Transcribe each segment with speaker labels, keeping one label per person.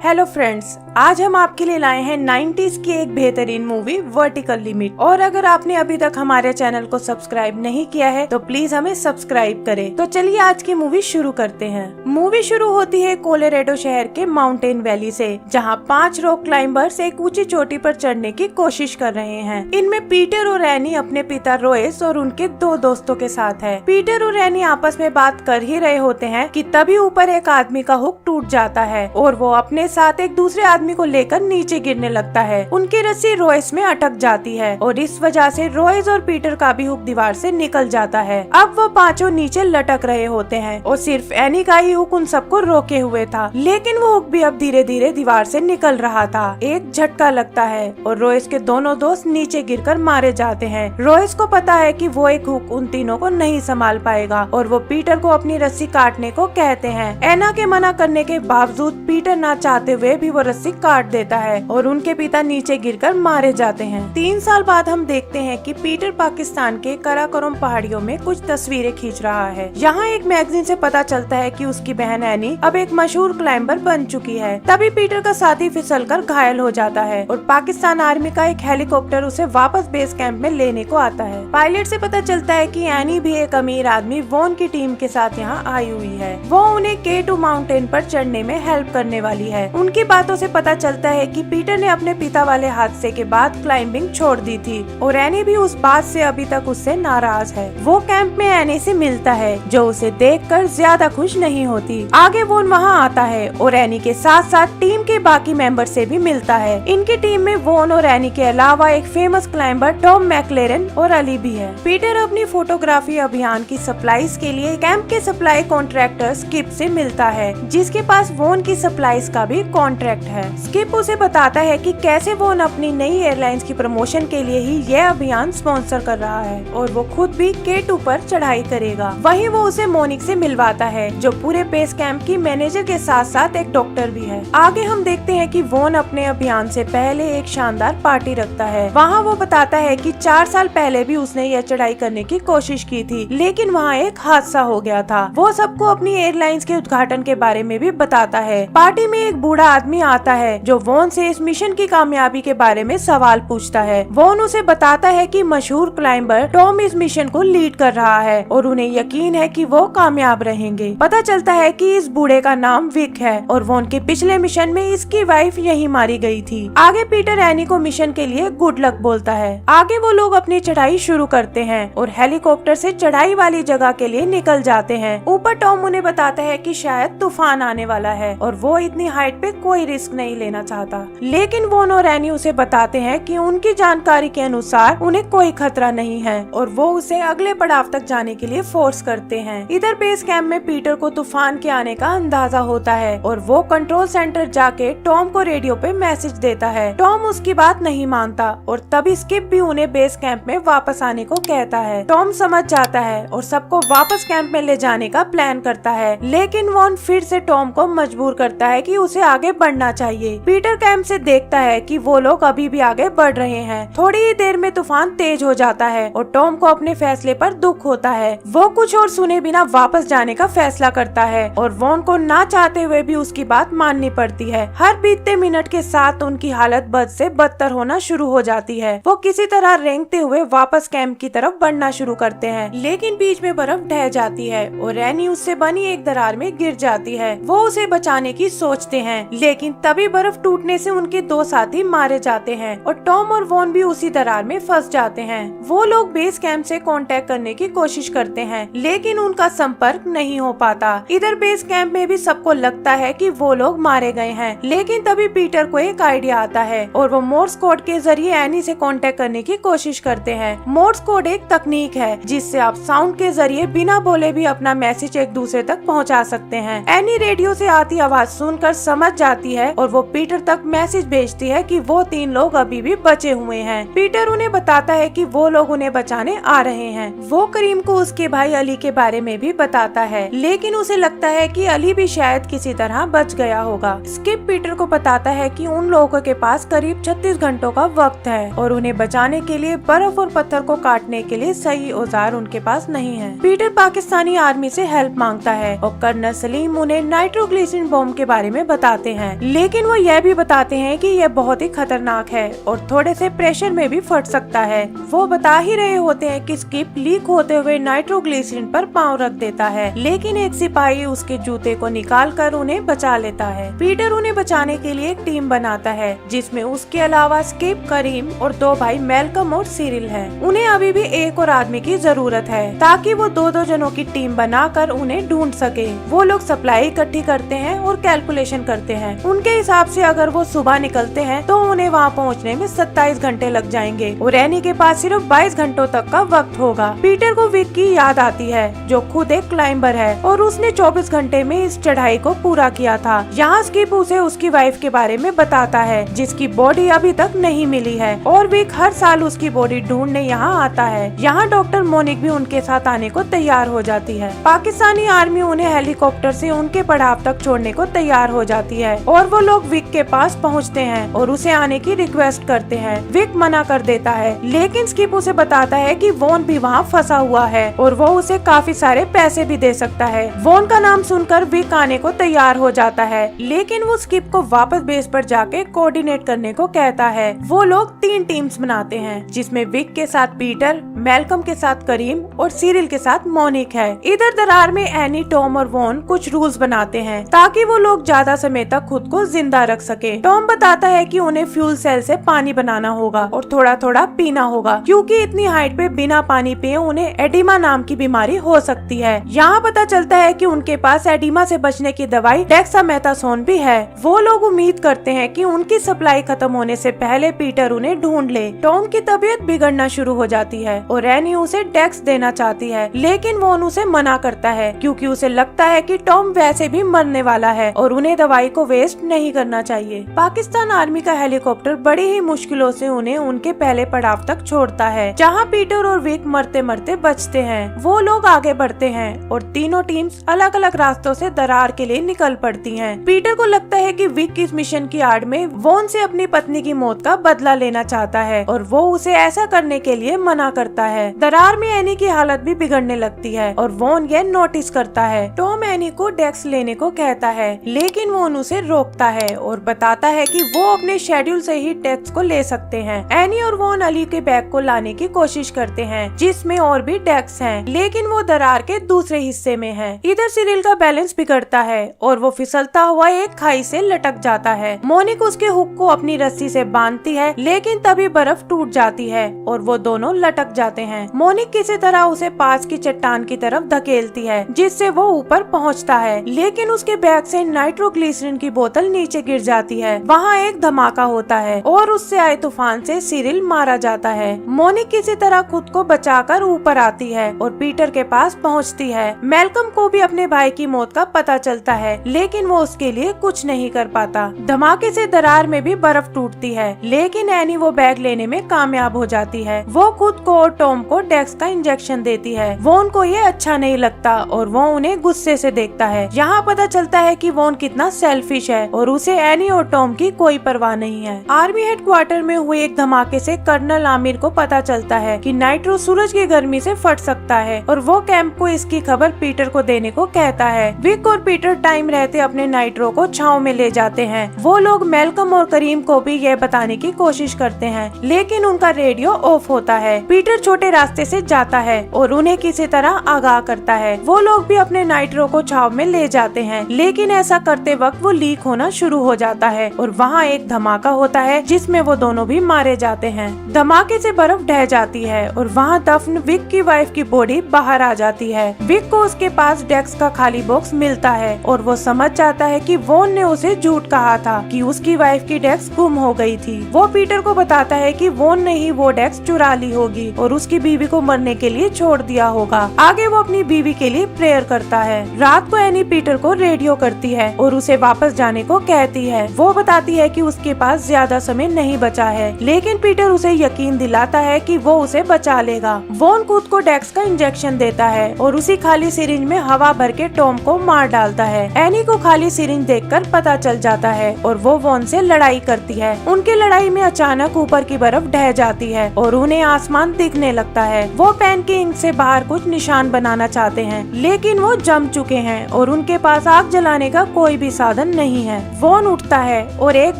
Speaker 1: Hello friends, आज हम आपके लिए लाए हैं 90s की एक बेहतरीन मूवी वर्टिकल लिमिट। और अगर आपने अभी तक हमारे चैनल को सब्सक्राइब नहीं किया है तो प्लीज हमें सब्सक्राइब करें। तो चलिए आज की मूवी शुरू करते हैं। मूवी शुरू होती है कोलोराडो शहर के माउंटेन वैली से, जहां 5 रॉक क्लाइंबर्स एक ऊंची चोटी पर चढ़ने की कोशिश कर रहे हैं। इनमें पीटर और एनी अपने पिता रोयस और उनके 2 दोस्तों के साथ है। पीटर और एनी आपस में बात कर ही रहे होते हैं कि तभी ऊपर एक आदमी का हुक टूट जाता है और वो अपने साथ एक दूसरे आदमी को लेकर नीचे गिरने लगता है। उनकी रस्सी रोयस में अटक जाती है और इस वजह से रोयस और पीटर का भी हुक दीवार से निकल जाता है। अब वो पांचों नीचे लटक रहे होते हैं और सिर्फ एनी का ही हुक उन सबको रोके हुए था, लेकिन वो हुक भी अब धीरे धीरे दीवार से निकल रहा था। एक झटका लगता है और रोयस के दोनों दोस्त नीचे गिरकर मारे जाते हैं। रोयस को पता है कि वो एक हुक उन तीनों को नहीं संभाल पाएगा और वो पीटर को अपनी रस्सी काटने को कहते हैं। एना के मना करने के बावजूद पीटर ना चाहते हुए भी वो रस्सी काट देता है और उनके पिता नीचे गिरकर मारे जाते हैं। 3 साल बाद हम देखते हैं कि पीटर पाकिस्तान के कराकोरम पहाड़ियों में कुछ तस्वीरें खींच रहा है। यहाँ एक मैगजीन से पता चलता है कि उसकी बहन एनी अब एक मशहूर क्लाइंबर बन चुकी है। तभी पीटर का साथी फिसलकर घायल हो जाता है और पाकिस्तान आर्मी का एक हेलीकॉप्टर उसे वापस बेस कैंप में लेने को आता है। पायलट से पता चलता है कि एनी भी एक अमीर आदमी वॉन की टीम के साथ यहाँ आई हुई है। वो उन्हें K2 माउंटेन पर चढ़ने में हेल्प करने वाली है। उनकी बातों से पता चलता है कि पीटर ने अपने पिता वाले हादसे के बाद क्लाइंबिंग छोड़ दी थी और एनी भी उस बात से अभी तक उससे नाराज है। वो कैंप में एनी से मिलता है जो उसे देखकर ज्यादा खुश नहीं होती। आगे वो वहाँ आता है और एनी के साथ साथ टीम के बाकी मेंबर से भी मिलता है। इनकी टीम में वोन और एनी के अलावा एक फेमस क्लाइंबर टॉम मैकलेरन और अली भी है। पीटर अपनी फोटोग्राफी अभियान की सप्लाईज के लिए कैंप के सप्लाई कॉन्ट्रैक्टर स्किप से मिलता है, जिसके पास वोन की सप्लाईज का भी कॉन्ट्रैक्ट है। स्किप उसे बताता है कि कैसे वोन अपनी नई एयरलाइंस की प्रमोशन के लिए ही यह अभियान स्पॉन्सर कर रहा है और वो खुद भी K2 पर चढ़ाई करेगा। वहीं वो उसे मोनिक से मिलवाता है, जो पूरे बेस कैंप की मैनेजर के साथ साथ एक डॉक्टर भी है। आगे हम देखते हैं कि वोन अपने अभियान से पहले एक शानदार पार्टी रखता है। वहाँ वो बताता है कि 4 साल पहले भी उसने यह चढ़ाई करने की कोशिश की थी, लेकिन वहाँ एक हादसा हो गया था। वो सबको अपनी एयरलाइंस के उद्घाटन के बारे में भी बताता है। पार्टी में एक बूढ़ा आदमी आता है जो वोन से इस मिशन की कामयाबी के बारे में सवाल पूछता है। वोन उसे बताता है कि मशहूर क्लाइंबर टॉम इस मिशन को लीड कर रहा है और उन्हें यकीन है कि वो कामयाब रहेंगे। पता चलता है कि इस बूढ़े का नाम विक है और वोन के पिछले मिशन में इसकी वाइफ यही मारी गई थी। आगे पीटर एनी को मिशन के लिए गुड लक बोलता है। आगे वो लोग अपनी चढ़ाई शुरू करते हैं और हेलीकॉप्टर से चढ़ाई वाली जगह के लिए निकल जाते हैं। ऊपर टॉम उन्हें बताता है कि शायद तूफान आने वाला है और वो इतनी हाइट पे कोई रिस्क नहीं लेना चाहता, लेकिन वोन और एनी उसे बताते हैं कि उनकी जानकारी के अनुसार उन्हें कोई खतरा नहीं है और वो उसे अगले पड़ाव तक जाने के लिए फोर्स करते हैं। इधर बेस कैंप में पीटर को तूफान के आने का अंदाजा होता है और वो कंट्रोल सेंटर जाके टॉम को रेडियो पे मैसेज देता है। टॉम उसकी बात नहीं मानता और तभी स्किप भी उन्हें बेस कैंप में वापस आने को कहता है। टॉम समझ जाता है और सबको वापस कैंप में ले जाने का प्लान करता है, लेकिन वॉन फिर से टॉम को मजबूर करता है कि उसे आगे बढ़ना चाहिए। पीटर कैंप से देखता है कि वो लोग अभी भी आगे बढ़ रहे हैं। थोड़ी ही देर में तूफान तेज हो जाता है और टॉम को अपने फैसले पर दुख होता है। वो कुछ और सुने बिना वापस जाने का फैसला करता है और वॉन को ना चाहते हुए भी उसकी बात माननी पड़ती है। हर बीतते मिनट के साथ उनकी हालत बद से बदतर होना शुरू हो जाती है। वो किसी तरह रेंगते हुए वापस कैंप की तरफ बढ़ना शुरू करते हैं, लेकिन बीच में बर्फ ढह जाती है और एनी उससे बनी एक दरार में गिर जाती है। वो उसे बचाने की सोचते हैं, लेकिन तभी बर्फ टूटने से उनके 2 साथी मारे जाते हैं और टॉम और वॉन भी उसी दरार में फंस जाते हैं। वो लोग बेस कैंप से कांटेक्ट करने की कोशिश करते हैं, लेकिन उनका संपर्क नहीं हो पाता। इधर बेस कैंप में भी सबको लगता है कि वो लोग मारे गए हैं, लेकिन तभी पीटर को एक आइडिया आता है और वो मोर्स कोड के जरिए एनी से कांटेक्ट करने की कोशिश करते हैं। मोर्स कोड एक तकनीक है जिससे आप साउंड के जरिए बिना बोले भी अपना मैसेज एक दूसरे तक पहुंचा सकते हैं। एनी रेडियो से आती आवाज सुनकर समझ जाती है और वो पीटर तक मैसेज भेजती है कि वो 3 लोग अभी भी बचे हुए हैं। पीटर उन्हें बताता है कि वो लोग उन्हें बचाने आ रहे हैं। वो करीम को उसके भाई अली के बारे में भी बताता है, लेकिन उसे लगता है कि अली भी शायद किसी तरह बच गया होगा। स्किप पीटर को बताता है कि उन लोगों के पास करीब 36 घंटों का वक्त है और उन्हें बचाने के लिए बर्फ और पत्थर को काटने के लिए सही औजार उनके पास नहीं है। पीटर पाकिस्तानी आर्मी से हेल्प मांगता है और कर्नल सलीम उन्हें नाइट्रोग्लिसरीन बॉम्ब के बारे में बताता जाते हैं, लेकिन वो यह भी बताते हैं कि यह बहुत ही खतरनाक है और थोड़े से प्रेशर में भी फट सकता है। वो बता ही रहे होते हैं कि स्किप लीक होते हुए नाइट्रोग्लिसरीन पर पाँव रख देता है, लेकिन एक सिपाही उसके जूते को निकाल कर उन्हें बचा लेता है। पीटर उन्हें बचाने के लिए एक टीम बनाता है, जिसमें उसके अलावा स्किप, करीम और दो भाई मेलकम और सिरिल है। उन्हें अभी भी एक और आदमी की जरूरत है ताकि वो दो जनों की टीम बनाकर उन्हें ढूंढ सके। वो लोग सप्लाई इकट्ठी करते हैं और कैलकुलेशन करते हैं। उनके हिसाब से अगर वो सुबह निकलते हैं तो उन्हें वहाँ पहुँचने में 27 घंटे लग जाएंगे और एनी के पास सिर्फ 22 घंटों तक का वक्त होगा। पीटर को विक की याद आती है, जो खुद एक क्लाइंबर है और उसने 24 घंटे में इस चढ़ाई को पूरा किया था। यहाँ स्किप उसे उसकी वाइफ के बारे में बताता है, जिसकी बॉडी अभी तक नहीं मिली है और विक हर साल उसकी बॉडी ढूंढने यहाँ आता है। यहाँ डॉक्टर मोनिक भी उनके साथ आने को तैयार हो जाती है। पाकिस्तानी आर्मी उन्हें हेलीकॉप्टर से उनके पड़ाव तक छोड़ने को तैयार हो जाती है और वो लोग विक के पास पहुँचते हैं और उसे आने की रिक्वेस्ट करते हैं। विक मना कर देता है, लेकिन स्किप उसे बताता है कि वॉन भी वहाँ फंसा हुआ है और वो उसे काफी सारे पैसे भी दे सकता है। वॉन का नाम सुनकर विक आने को तैयार हो जाता है, लेकिन वो स्किप को वापस बेस पर जाके कोऑर्डिनेट करने को कहता है। वो लोग 3 टीम्स बनाते हैं, जिसमें विक के साथ पीटर, मेलकम के साथ करीम और सिरिल के साथ मोनिक है। इधर दरार में एनी, टॉम और वॉन कुछ रूल्स बनाते हैं ताकि वो लोग ज्यादा समय तक खुद को जिंदा रख सके। टॉम बताता है कि उन्हें फ्यूल सेल से पानी बनाना होगा और थोड़ा थोड़ा पीना होगा, क्योंकि इतनी हाइट पे बिना पानी पिए उन्हें एडिमा नाम की बीमारी हो सकती है। यहाँ पता चलता है कि उनके पास एडिमा से बचने की दवाई डेक्सामेथासोन भी है। वो लोग उम्मीद करते हैं कि उनकी सप्लाई खत्म होने से पहले पीटर उन्हें ढूंढ ले। टॉम की तबीयत बिगड़ना शुरू हो जाती है और एनी उसे डेक्स देना चाहती है, लेकिन वो उसे मना करता है क्योंकि उसे लगता है कि टॉम वैसे भी मरने वाला है और उन्हें दवाई को वेस्ट नहीं करना चाहिए। पाकिस्तान आर्मी का हेलीकॉप्टर बड़ी ही मुश्किलों से उन्हें उनके पहले पड़ाव तक छोड़ता है, जहाँ पीटर और विक मरते मरते बचते हैं। वो लोग आगे बढ़ते हैं और तीनों टीम्स अलग अलग रास्तों से दरार के लिए निकल पड़ती हैं। पीटर को लगता है कि विक इस मिशन की आड़ में वॉन से अपनी पत्नी की मौत का बदला लेना चाहता है और वो उसे ऐसा करने के लिए मना करता है। दरार में एनी की हालत भी बिगड़ने लगती है और वॉन यह नोटिस करता है। टॉम एनी को डेक्स लेने को कहता है, लेकिन वॉन उसे रोकता है और बताता है कि वो अपने शेड्यूल से ही डेक्स को ले सकते हैं। एनी और वॉन अली के बैग को लाने की कोशिश करते हैं, जिसमें और भी डेक्स हैं, लेकिन वो दरार के दूसरे हिस्से में है। इधर सिरिल का बैलेंस बिगड़ता है और वो फिसलता हुआ एक खाई से लटक जाता है। मोनिक उसके हुक को अपनी रस्सी से बांधती है, लेकिन तभी बर्फ टूट जाती है और वो दोनों लटक जाते हैं। मोनिक किसी तरह उसे पास की चट्टान की तरफ धकेलती है, जिससे वो ऊपर पहुंचता है, लेकिन उसके बैग से नाइट्रोग्लिसरीन की बोतल नीचे गिर जाती है। वहाँ एक धमाका होता है और उससे आए तूफान से सिरिल मारा जाता है। मोनिक किसी तरह खुद को बचाकर ऊपर आती है और पीटर के पास पहुंचती है। मेलकम को भी अपने भाई की मौत का पता चलता है, लेकिन वो उसके लिए कुछ नहीं कर पाता। धमाके से दरार में भी बर्फ टूटती है, लेकिन एनी वो बैग लेने में कामयाब हो जाती है। वो खुद को और टॉम को डेक्स का इंजेक्शन देती है। वॉन को ये अच्छा नहीं लगता और वो उन्हें गुस्से से देखता है। यहाँ पता चलता है कि वॉन कितना सेल्फिश है और उसे एनी और टॉम की कोई परवाह नहीं है। आर्मी हेडक्वार्टर में हुए एक धमाके से कर्नल आमिर को पता चलता है कि नाइट्रो सूरज की गर्मी से फट सकता है और वो कैंप को इसकी खबर पीटर को देने को कहता है। विक और पीटर टाइम रहते अपने नाइट्रो को छांव में ले जाते हैं। वो लोग मेलकम और करीम को भी यह बताने की कोशिश करते हैं, लेकिन उनका रेडियो ऑफ होता है। पीटर छोटे रास्ते से जाता है और उन्हें किसी तरह आगाह करता है। वो लोग भी अपने नाइट्रो को छांव में ले जाते हैं, लेकिन ऐसा करते वक्त वो लीक होना शुरू हो जाता है और वहाँ एक धमाका होता है, जिसमें वो दोनों भी मारे जाते हैं। धमाके से बर्फ ढह जाती है और वहाँ दफन विक की वाइफ की बॉडी बाहर आ जाती है। विक को उसके पास डेक्स का खाली बॉक्स मिलता है और वो समझ जाता है कि वॉन ने उसे झूठ कहा था कि उसकी वाइफ की डेक्स गुम हो गई थी। वो पीटर को बताता है कि वॉन ने ही वो डेक्स चुरा ली होगी और उसकी बीवी को मरने के लिए छोड़ दिया होगा। आगे वो अपनी बीवी के लिए प्रेयर करता है। रात को एनी पीटर को रेडियो करती है और उसे वापस जाने को कहती है। वो बताती है कि उसके पास ज्यादा समय नहीं बचा है, लेकिन पीटर उसे यकीन दिलाता है कि वो उसे बचा लेगा। वॉन खुद को डेक्स का इंजेक्शन देता है और उसी खाली सिरिंज में हवा भर के टॉम को मार डालता है। एनी को खाली सिरिंज देखकर पता चल जाता है और वो वॉन से लड़ाई करती है। उनकी लड़ाई में अचानक ऊपर की बर्फ ढह जाती है और उन्हें आसमान दिखने लगता है। वो पेन की इंक से बाहर कुछ निशान बनाना चाहते हैं, लेकिन वो जम चुके हैं और उनके पास आग जलाने का कोई भी साधन साधन नहीं है। वॉन उठता है और एक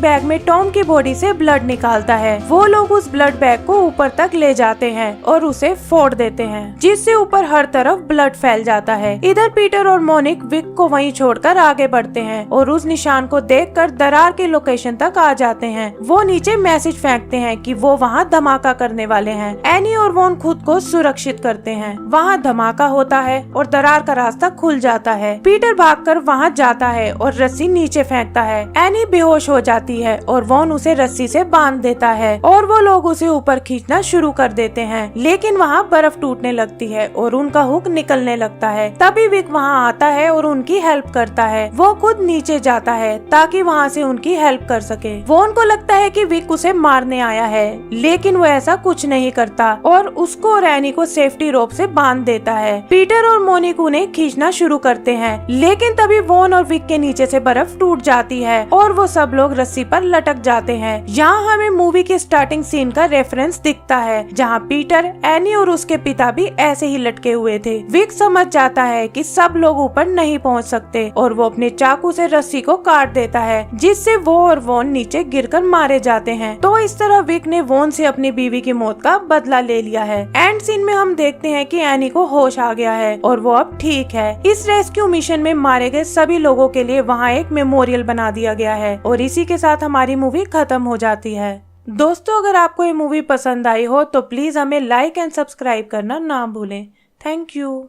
Speaker 1: बैग में टॉम की बॉडी से ब्लड निकालता है। वो लोग उस ब्लड बैग को ऊपर तक ले जाते हैं और उसे फोड़ देते हैं, जिससे ऊपर हर तरफ ब्लड फैल जाता है। इधर पीटर और मोनिक विक को वहीं छोड़कर आगे बढ़ते हैं और उस निशान को देखकर दरार के लोकेशन तक आ जाते हैं। वो नीचे मैसेज फेंकते हैं कि वो वहाँ धमाका करने वाले हैं। एनी और वॉन खुद को सुरक्षित करते हैं। वहाँ धमाका होता है और दरार का रास्ता खुल जाता है। पीटर भागकर वहाँ जाता है और रस्सी नीचे फेंकता है। एनी बेहोश हो जाती है और वॉन उसे रस्सी से बांध देता है और वो लोग उसे ऊपर खींचना शुरू कर देते हैं, लेकिन वहाँ बर्फ टूटने लगती है और उनका हुक निकलने लगता है। तभी विक वहाँ आता है और उनकी हेल्प करता है। वो खुद नीचे जाता है ताकि वहाँ से उनकी हेल्प कर सके। वॉन को लगता है कि विक उसे मारने आया है, लेकिन वो ऐसा कुछ नहीं करता और उसको और एनी को सेफ्टी रोप से बांध देता है। पीटर और मोनिक उन्हें खींचना शुरू करते हैं, लेकिन तभी वॉन और विक के नीचे से बर्फ टूट जाती है और वो सब लोग रस्सी पर लटक जाते हैं। यहाँ हमें मूवी के स्टार्टिंग सीन का रेफरेंस दिखता है, जहाँ पीटर, एनी और उसके पिता भी ऐसे ही लटके हुए थे। विक समझ जाता है कि सब लोग ऊपर नहीं पहुँच सकते और वो अपने चाकू से रस्सी को काट देता है, जिससे वो और वॉन नीचे गिरकर मारे जाते हैं। तो इस तरह विक ने वॉन से अपनी बीवी की मौत का बदला ले लिया है। एंड सीन में हम देखते हैं कि एनी को होश आ गया है और वो अब ठीक है। इस रेस्क्यू मिशन में मारे गए सभी लोगों के लिए वहाँ एक मेमोरियल बना दिया गया है और इसी के साथ हमारी मूवी खत्म हो जाती है। दोस्तों, अगर आपको ये मूवी पसंद आई हो तो प्लीज हमें लाइक एंड सब्सक्राइब करना ना भूलें। Thank you.